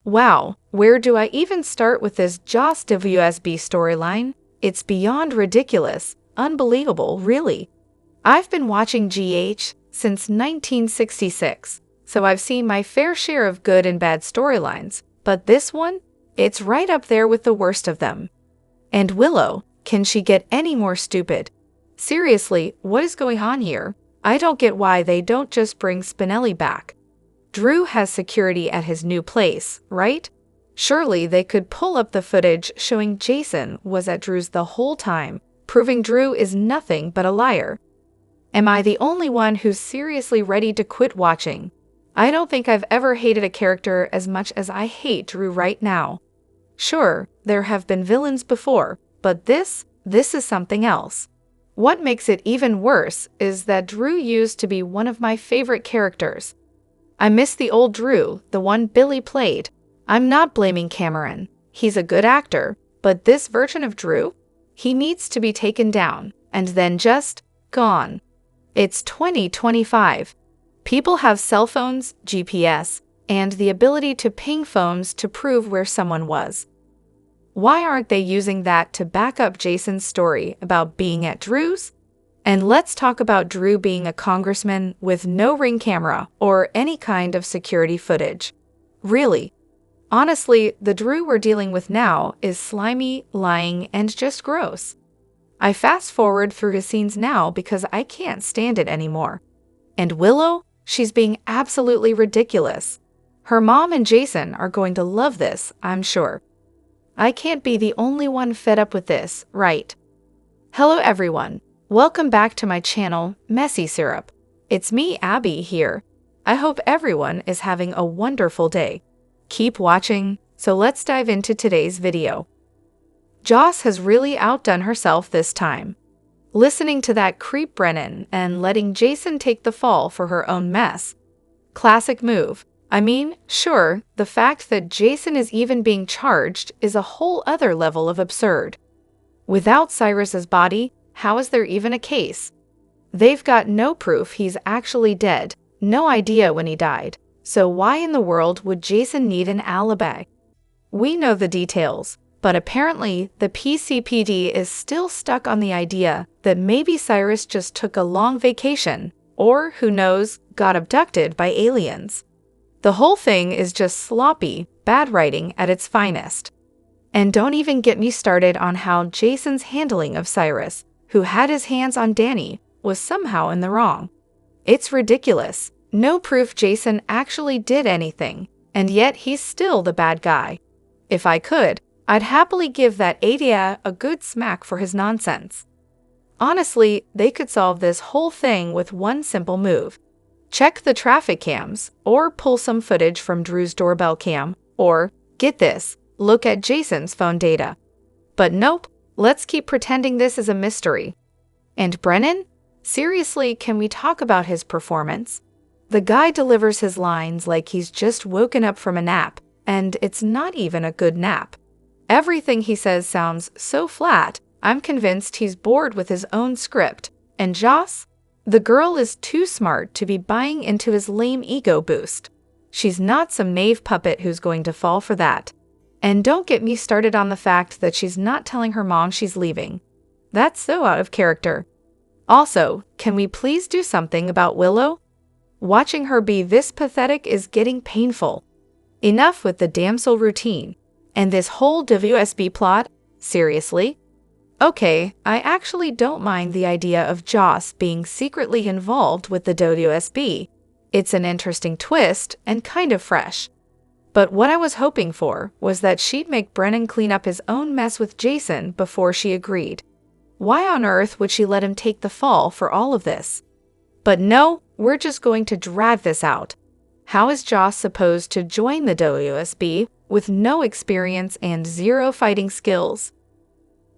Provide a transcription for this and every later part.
Wow, where do I even start with this Joss WSB storyline? It's beyond ridiculous, unbelievable, really. I've been watching GH since 1966, so I've seen my fair share of good and bad storylines, but this one? It's right up there with the worst of them. And Willow, can she get any more stupid? Seriously, what is going on here? I don't get why they don't just bring Spinelli back. Drew has security at his new place, right? Surely they could pull up the footage showing Jason was at Drew's the whole time, proving Drew is nothing but a liar. Am I the only one who's seriously ready to quit watching? I don't think I've ever hated a character as much as I hate Drew right now. Sure, there have been villains before, but this is something else. What makes it even worse is that Drew used to be one of my favorite characters. I miss the old Drew, the one Billy played. I'm not blaming Cameron. He's a good actor, but this version of Drew? He needs to be taken down, and then just gone. It's 2025. People have cell phones, GPS, and the ability to ping phones to prove where someone was. Why aren't they using that to back up Jason's story about being at Drew's? And let's talk about Drew being a congressman with no Ring camera or any kind of security footage. Really? Honestly, the Drew we're dealing with now is slimy, lying, and just gross. I fast forward through his scenes now because I can't stand it anymore. And Willow? She's being absolutely ridiculous. Her mom and Jason are going to love this, I'm sure. I can't be the only one fed up with this, right? Hello everyone. Welcome back to my channel, Messy Syrup. It's me, Abby, here. I hope everyone is having a wonderful day. Keep watching, so let's dive into today's video. Joss has really outdone herself this time. Listening to that creep Brennan and letting Jason take the fall for her own mess. Classic move. I mean, sure, the fact that Jason is even being charged is a whole other level of absurd. Without Cyrus's body, how is there even a case? They've got no proof he's actually dead, no idea when he died, so why in the world would Jason need an alibi? We know the details, but apparently the PCPD is still stuck on the idea that maybe Cyrus just took a long vacation, or, who knows, got abducted by aliens. The whole thing is just sloppy, bad writing at its finest. And don't even get me started on how Jason's handling of Cyrus, who had his hands on Danny, was somehow in the wrong. It's ridiculous. No proof Jason actually did anything, and yet he's still the bad guy. If I could, I'd happily give that idiot a good smack for his nonsense. Honestly, they could solve this whole thing with one simple move. Check the traffic cams, or pull some footage from Drew's doorbell cam, or, get this, look at Jason's phone data. But nope. Let's keep pretending this is a mystery. And Brennan? Seriously, can we talk about his performance? The guy delivers his lines like he's just woken up from a nap, and it's not even a good nap. Everything he says sounds so flat, I'm convinced he's bored with his own script. And Joss? The girl is too smart to be buying into his lame ego boost. She's not some knave puppet who's going to fall for that. And don't get me started on the fact that she's not telling her mom she's leaving. That's so out of character. Also, can we please do something about Willow? Watching her be this pathetic is getting painful. Enough with the damsel routine. And this whole WSB plot? Seriously? Okay, I actually don't mind the idea of Joss being secretly involved with the WSB. It's an interesting twist and kind of fresh. But what I was hoping for was that she'd make Brennan clean up his own mess with Jason before she agreed. Why on earth would she let him take the fall for all of this? But no, we're just going to drag this out. How is Joss supposed to join the WSB with no experience and zero fighting skills?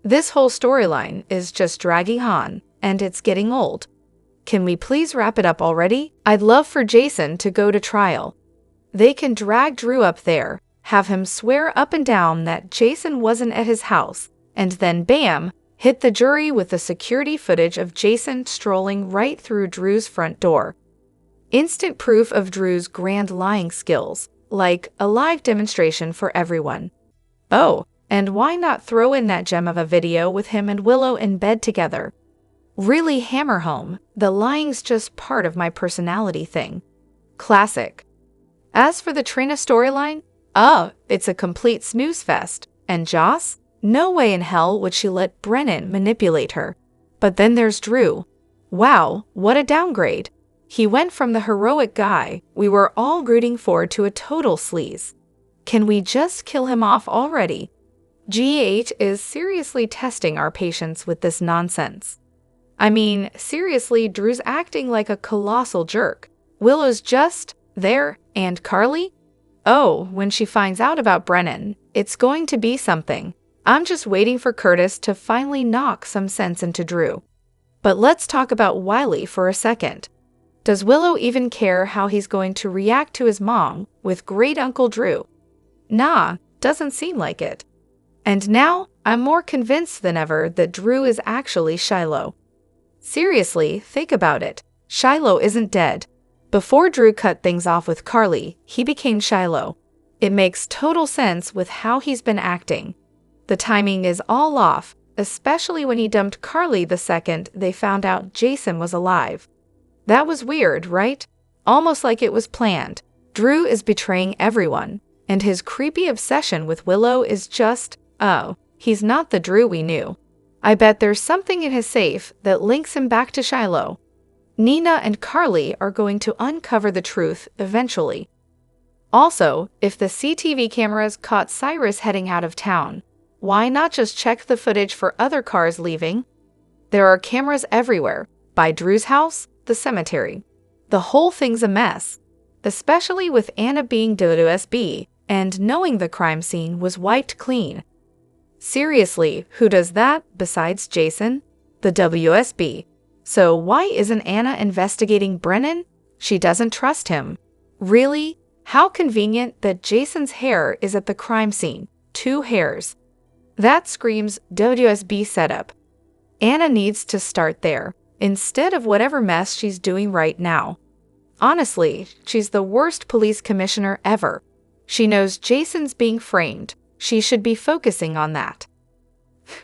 This whole storyline is just dragging on, and it's getting old. Can we please wrap it up already? I'd love for Jason to go to trial. They can drag Drew up there, have him swear up and down that Jason wasn't at his house, and then bam, hit the jury with the security footage of Jason strolling right through Drew's front door. Instant proof of Drew's grand lying skills, like a live demonstration for everyone. Oh, and why not throw in that gem of a video with him and Willow in bed together? Really hammer home, the lying's just part of my personality thing. Classic. As for the Trina storyline, it's a complete snooze fest. And Joss? No way in hell would she let Brennan manipulate her. But then there's Drew. Wow, what a downgrade. He went from the heroic guy we were all rooting for to a total sleaze. Can we just kill him off already? GH is seriously testing our patience with this nonsense. I mean, seriously, Drew's acting like a colossal jerk. Willow's just there, and Carly? Oh, when she finds out about Brennan, it's going to be something. I'm just waiting for Curtis to finally knock some sense into Drew. But let's talk about Wiley for a second. Does Willow even care how he's going to react to his mom with great Uncle Drew? Nah, doesn't seem like it. And now, I'm more convinced than ever that Drew is actually Shiloh. Seriously, think about it. Shiloh isn't dead. Before Drew cut things off with Carly, he became Shiloh. It makes total sense with how he's been acting. The timing is all off, especially when he dumped Carly the second they found out Jason was alive. That was weird, right? Almost like it was planned. Drew is betraying everyone, and his creepy obsession with Willow is just, he's not the Drew we knew. I bet there's something in his safe that links him back to Shiloh. Nina and Carly are going to uncover the truth eventually. Also, if the CCTV cameras caught Cyrus heading out of town, why not just check the footage for other cars leaving? There are cameras everywhere, by Drew's house, the cemetery. The whole thing's a mess, especially with Anna being WSB and knowing the crime scene was wiped clean. Seriously, who does that besides Jason? The WSB. So why isn't Anna investigating Brennan? She doesn't trust him. Really? How convenient that Jason's hair is at the crime scene. 2 hairs. That screams WSB setup. Anna needs to start there, instead of whatever mess she's doing right now. Honestly, she's the worst police commissioner ever. She knows Jason's being framed. She should be focusing on that.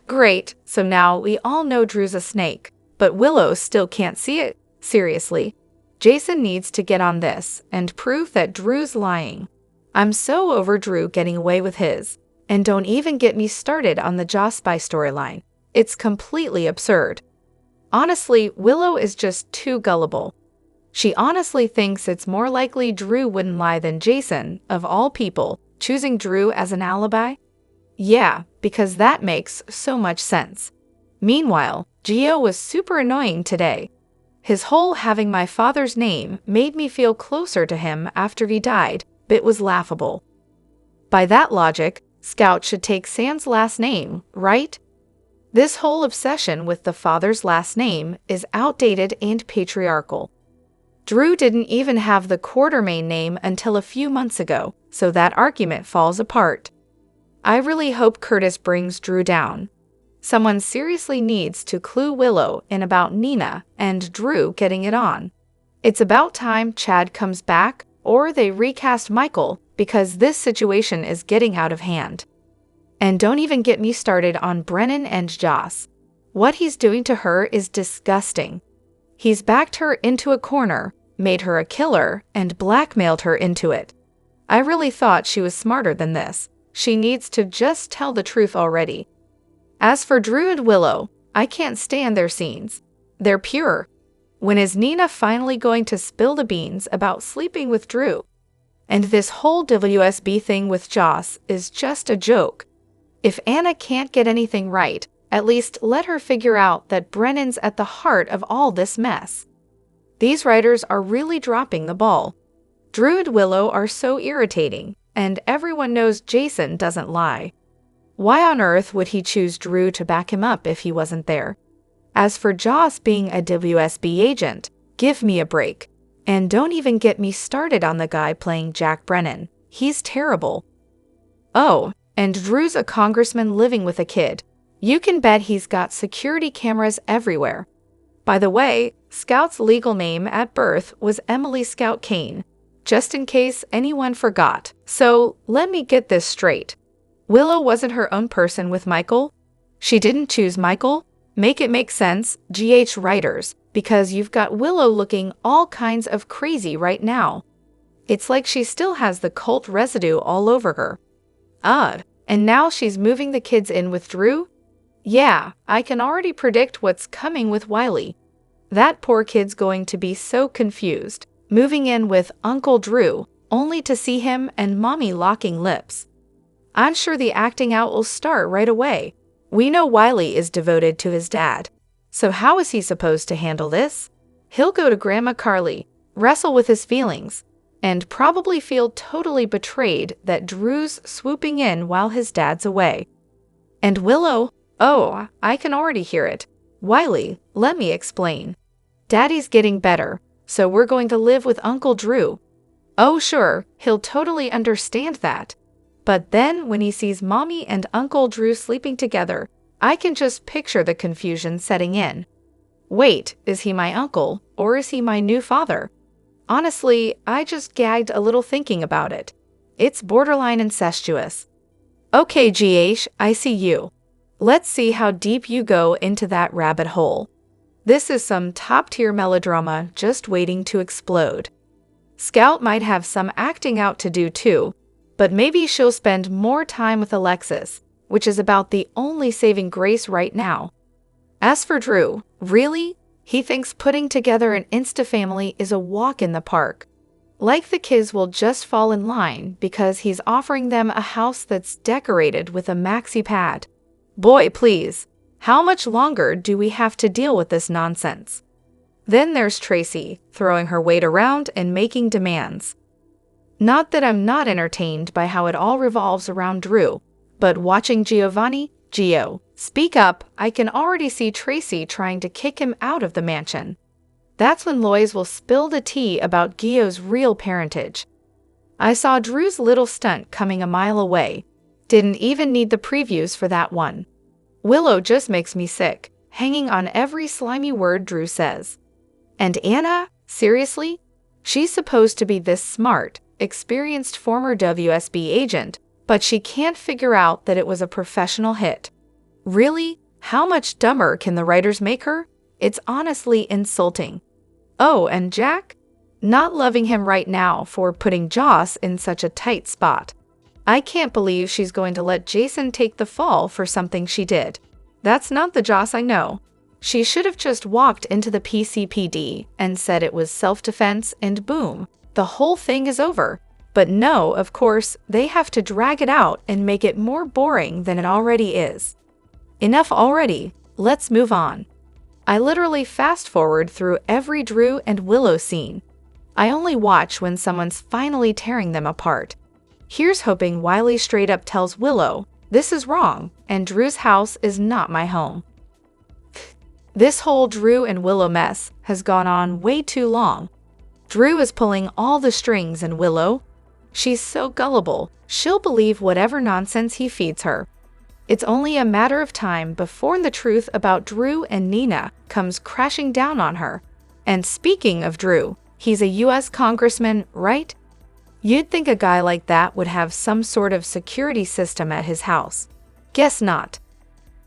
Great, so now we all know Drew's a snake, but Willow still can't see it. Seriously, Jason needs to get on this and prove that Drew's lying. I'm so over Drew getting away with his. And don't even get me started on the Joss spy storyline. It's completely absurd. Honestly, Willow is just too gullible. She honestly thinks it's more likely Drew wouldn't lie than Jason, of all people, choosing Drew as an alibi? Yeah, because that makes so much sense. Meanwhile, Gio was super annoying today. His whole having my father's name made me feel closer to him after he died, but was laughable. By that logic, Scout should take Sam's last name, right? This whole obsession with the father's last name is outdated and patriarchal. Drew didn't even have the Quartermain name until a few months ago, so that argument falls apart. I really hope Curtis brings Drew down. Someone seriously needs to clue Willow in about Nina and Drew getting it on. It's about time Chad comes back, or they recast Michael, because this situation is getting out of hand. And don't even get me started on Brennan and Joss. What he's doing to her is disgusting. He's backed her into a corner, made her a killer, and blackmailed her into it. I really thought she was smarter than this. She needs to just tell the truth already. As for Drew and Willow, I can't stand their scenes. They're pure. When is Nina finally going to spill the beans about sleeping with Drew? And this whole WSB thing with Joss is just a joke. If Anna can't get anything right, at least let her figure out that Brennan's at the heart of all this mess. These writers are really dropping the ball. Drew and Willow are so irritating, and everyone knows Jason doesn't lie. Why on earth would he choose Drew to back him up if he wasn't there? As for Joss being a WSB agent, give me a break. And don't even get me started on the guy playing Jack Brennan. He's terrible. Oh, and Drew's a congressman living with a kid. You can bet he's got security cameras everywhere. By the way, Scout's legal name at birth was Emily Scout Kane. just in case anyone forgot. So, let me get this straight. Willow wasn't her own person with Michael? She didn't choose Michael? Make it make sense, GH writers, because you've got Willow looking all kinds of crazy right now. It's like she still has the cult residue all over her. Odd. And now she's moving the kids in with Drew? Yeah, I can already predict what's coming with Wiley. That poor kid's going to be so confused, moving in with Uncle Drew, only to see him and Mommy locking lips. I'm sure the acting out will start right away. We know Wiley is devoted to his dad. So how is he supposed to handle this? He'll go to Grandma Carly, wrestle with his feelings, and probably feel totally betrayed that Drew's swooping in while his dad's away. And Willow, oh, I can already hear it. Wiley, let me explain. Daddy's getting better, so we're going to live with Uncle Drew. Oh sure, he'll totally understand that. But then when he sees Mommy and Uncle Drew sleeping together, I can just picture the confusion setting in. Wait, is he my uncle, or is he my new father? Honestly, I just gagged a little thinking about it. It's borderline incestuous. Okay, GH, I see you. Let's see how deep you go into that rabbit hole. This is some top-tier melodrama just waiting to explode. Scout might have some acting out to do too, but maybe she'll spend more time with Alexis, which is about the only saving grace right now. As for Drew, really? He thinks putting together an Insta-family is a walk in the park. Like the kids will just fall in line because he's offering them a house that's decorated with a Maxie pad. Boy, please, how much longer do we have to deal with this nonsense? Then there's Tracy, throwing her weight around and making demands. Not that I'm not entertained by how it all revolves around Drew, but watching Gio, speak up, I can already see Tracy trying to kick him out of the mansion. That's when Lois will spill the tea about Gio's real parentage. I saw Drew's little stunt coming a mile away. Didn't even need the previews for that one. Willow just makes me sick, hanging on every slimy word Drew says. And Anna? Seriously? She's supposed to be this smart, experienced former WSB agent, but she can't figure out that it was a professional hit. Really? How much dumber can the writers make her? It's honestly insulting. Oh, and Jack? Not loving him right now for putting Joss in such a tight spot. I can't believe she's going to let Jason take the fall for something she did. That's not the Joss I know. She should have just walked into the PCPD and said it was self-defense and boom, the whole thing is over. But no, of course, they have to drag it out and make it more boring than it already is. Enough already, let's move on. I literally fast-forward through every Drew and Willow scene. I only watch when someone's finally tearing them apart. Here's hoping Wiley straight up tells Willow, this is wrong, and Drew's house is not my home. This whole Drew and Willow mess has gone on way too long. Drew is pulling all the strings and Willow, she's so gullible, she'll believe whatever nonsense he feeds her. It's only a matter of time before the truth about Drew and Nina comes crashing down on her. And speaking of Drew, he's a US congressman, right? You'd think a guy like that would have some sort of security system at his house. Guess not.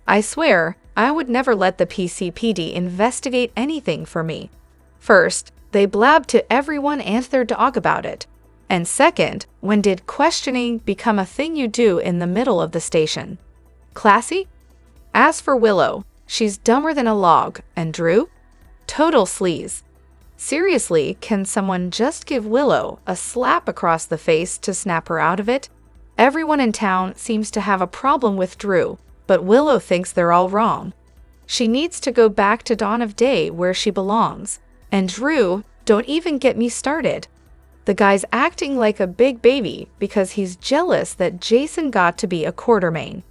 I swear, I would never let the PCPD investigate anything for me. First, they blab to everyone and their dog about it. And second, when did questioning become a thing you do in the middle of the station? Classy? As for Willow, she's dumber than a log, and Drew? Total sleaze. Seriously, can someone just give Willow a slap across the face to snap her out of it? Everyone in town seems to have a problem with Drew, but Willow thinks they're all wrong. She needs to go back to Dawn of Day where she belongs. And Drew, don't even get me started. The guy's acting like a big baby because he's jealous that Jason got to be a Quartermain.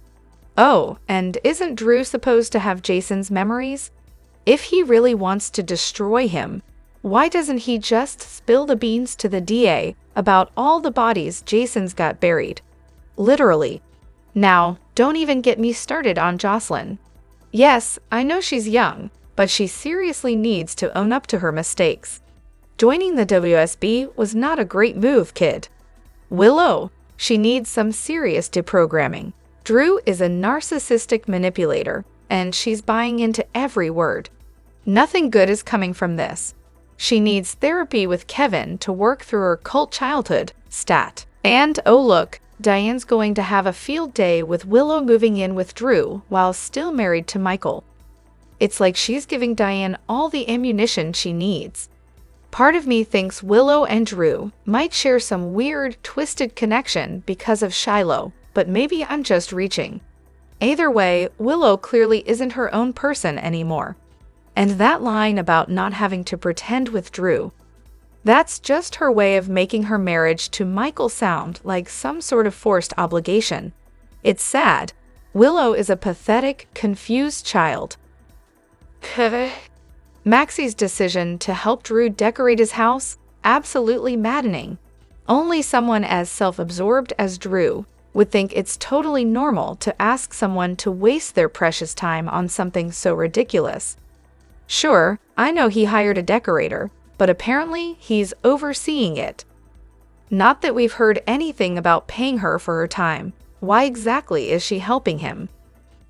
Oh, and isn't Drew supposed to have Jason's memories? If he really wants to destroy him, why doesn't he just spill the beans to the DA about all the bodies Jason's got buried? Literally. Now, don't even get me started on Jocelyn. Yes, I know she's young, but she seriously needs to own up to her mistakes. Joining the WSB was not a great move, kid. Willow, she needs some serious deprogramming. Drew is a narcissistic manipulator, and she's buying into every word. Nothing good is coming from this. She needs therapy with Kevin to work through her cult childhood, stat. And, oh look, Diane's going to have a field day with Willow moving in with Drew while still married to Michael. It's like she's giving Diane all the ammunition she needs. Part of me thinks Willow and Drew might share some weird, twisted connection because of Shiloh, but maybe I'm just reaching. Either way, Willow clearly isn't her own person anymore. And that line about not having to pretend with Drew, that's just her way of making her marriage to Michael sound like some sort of forced obligation. It's sad. Willow is a pathetic, confused child. Maxie's decision to help Drew decorate his house? Absolutely maddening. Only someone as self-absorbed as Drew would think it's totally normal to ask someone to waste their precious time on something so ridiculous. Sure, I know he hired a decorator, but apparently he's overseeing it. Not that we've heard anything about paying her for her time. Why exactly is she helping him?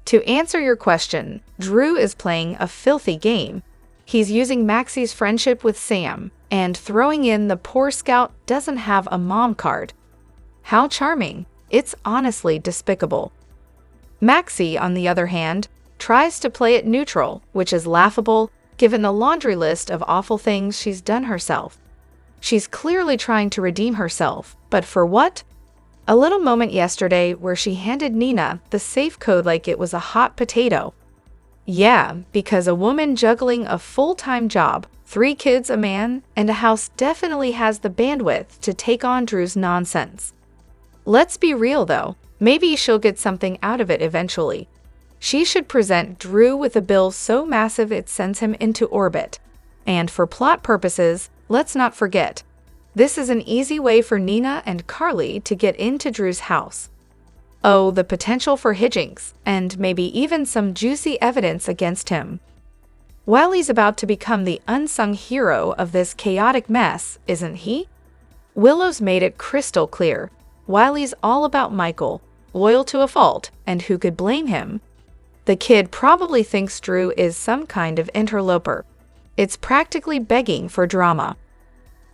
To answer your question, Drew is playing a filthy game. He's using Maxie's friendship with Sam and throwing in the poor scout doesn't have a mom card. How charming. It's honestly despicable. Maxie, on the other hand, tries to play it neutral, which is laughable given the laundry list of awful things she's done herself. She's clearly trying to redeem herself, but for what? A little moment yesterday where she handed Nina the safe code like it was a hot potato. Yeah, because a woman juggling a full-time job, 3 kids, a man, and a house definitely has the bandwidth to take on Drew's nonsense. Let's be real though, maybe she'll get something out of it eventually. She should present Drew with a bill so massive it sends him into orbit. And for plot purposes, let's not forget, this is an easy way for Nina and Carly to get into Drew's house. Oh, the potential for hijinks, and maybe even some juicy evidence against him. Wiley's about to become the unsung hero of this chaotic mess, isn't he? Willow's made it crystal clear. Wiley's all about Michael, loyal to a fault, and who could blame him? The kid probably thinks Drew is some kind of interloper. It's practically begging for drama.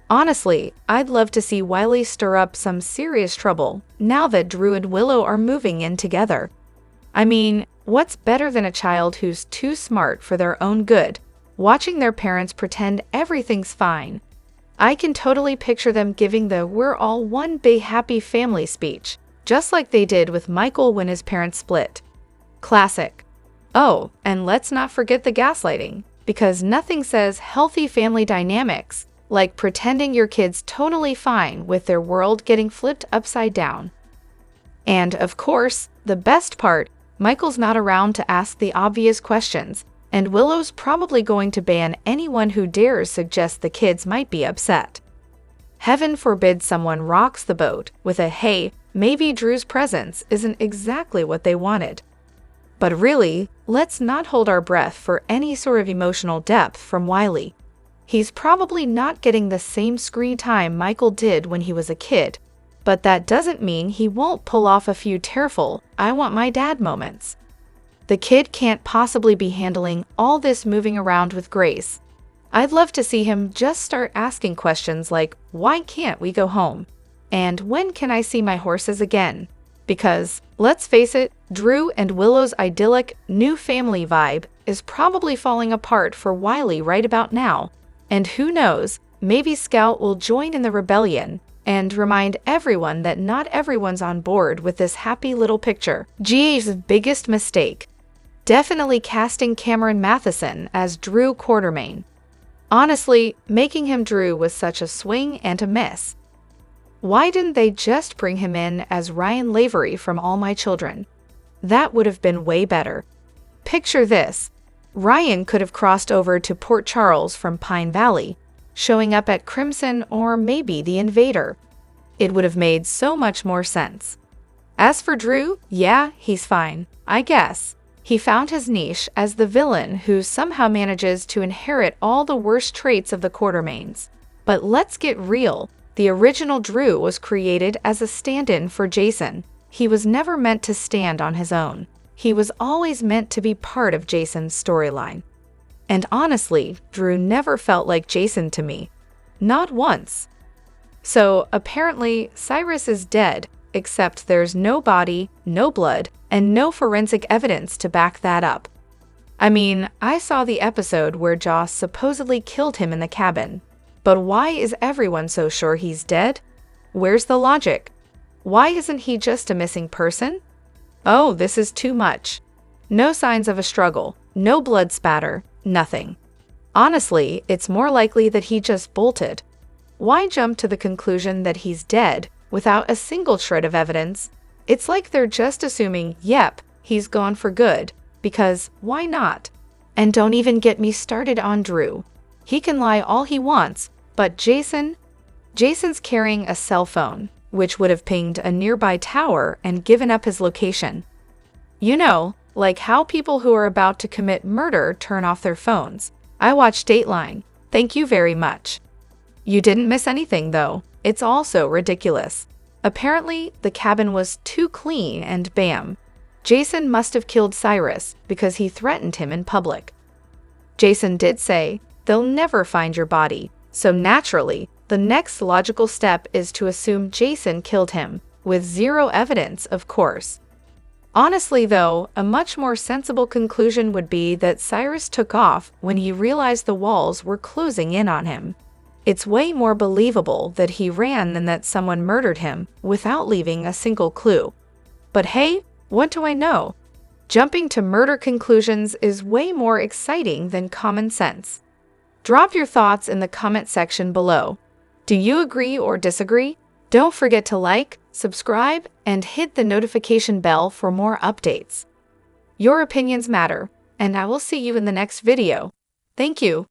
Honestly, I'd love to see Wiley stir up some serious trouble now that Drew and Willow are moving in together. I mean, what's better than a child who's too smart for their own good, watching their parents pretend everything's fine? I can totally picture them giving the "we're all one big happy family" speech, just like they did with Michael when his parents split. Classic. Oh, and let's not forget the gaslighting, because nothing says healthy family dynamics like pretending your kid's totally fine with their world getting flipped upside down. And of course, the best part, Michael's not around to ask the obvious questions, and Willow's probably going to ban anyone who dares suggest the kids might be upset. Heaven forbid someone rocks the boat with a "hey, maybe Drew's presence isn't exactly what they wanted." But really, let's not hold our breath for any sort of emotional depth from Wiley. He's probably not getting the same screen time Michael did when he was a kid, but that doesn't mean he won't pull off a few tearful "I want my dad" moments. The kid can't possibly be handling all this moving around with grace. I'd love to see him just start asking questions like, "Why can't we go home?" and "When can I see my horses again?" Because, let's face it, Drew and Willow's idyllic, new family vibe is probably falling apart for Wiley right about now. And who knows, maybe Scout will join in the rebellion and remind everyone that not everyone's on board with this happy little picture. GA's biggest mistake. Definitely casting Cameron Matheson as Drew Quartermain. Honestly, making him Drew was such a swing and a miss. Why didn't they just bring him in as Ryan Lavery from All My Children? That would have been way better. Picture this. Ryan could have crossed over to Port Charles from Pine Valley, showing up at Crimson or maybe The Invader. It would have made so much more sense. As for Drew, yeah, he's fine, I guess. He found his niche as the villain who somehow manages to inherit all the worst traits of the Quartermains. But let's get real. The original Drew was created as a stand-in for Jason. He was never meant to stand on his own. He was always meant to be part of Jason's storyline. And honestly, Drew never felt like Jason to me. Not once. So, apparently, Cyrus is dead, except there's no body, no blood, and no forensic evidence to back that up. I mean, I saw the episode where Joss supposedly killed him in the cabin. But why is everyone so sure he's dead? Where's the logic? Why isn't he just a missing person? Oh, this is too much. No signs of a struggle, no blood spatter, nothing. Honestly, it's more likely that he just bolted. Why jump to the conclusion that he's dead without a single shred of evidence? It's like they're just assuming, yep, he's gone for good, because why not? And don't even get me started on Drew. He can lie all he wants, but Jason's carrying a cell phone, which would have pinged a nearby tower and given up his location. You know, like how people who are about to commit murder turn off their phones. I watched Dateline. Thank you very much. You didn't miss anything, though. It's also ridiculous. Apparently, the cabin was too clean and bam. Jason must have killed Cyrus because he threatened him in public. Jason did say, "They'll never find your body," so naturally, the next logical step is to assume Jason killed him, with zero evidence, of course. Honestly, though, a much more sensible conclusion would be that Cyrus took off when he realized the walls were closing in on him. It's way more believable that he ran than that someone murdered him without leaving a single clue. But hey, what do I know? Jumping to murder conclusions is way more exciting than common sense. Drop your thoughts in the comment section below. Do you agree or disagree? Don't forget to like, subscribe, and hit the notification bell for more updates. Your opinions matter, and I will see you in the next video. Thank you.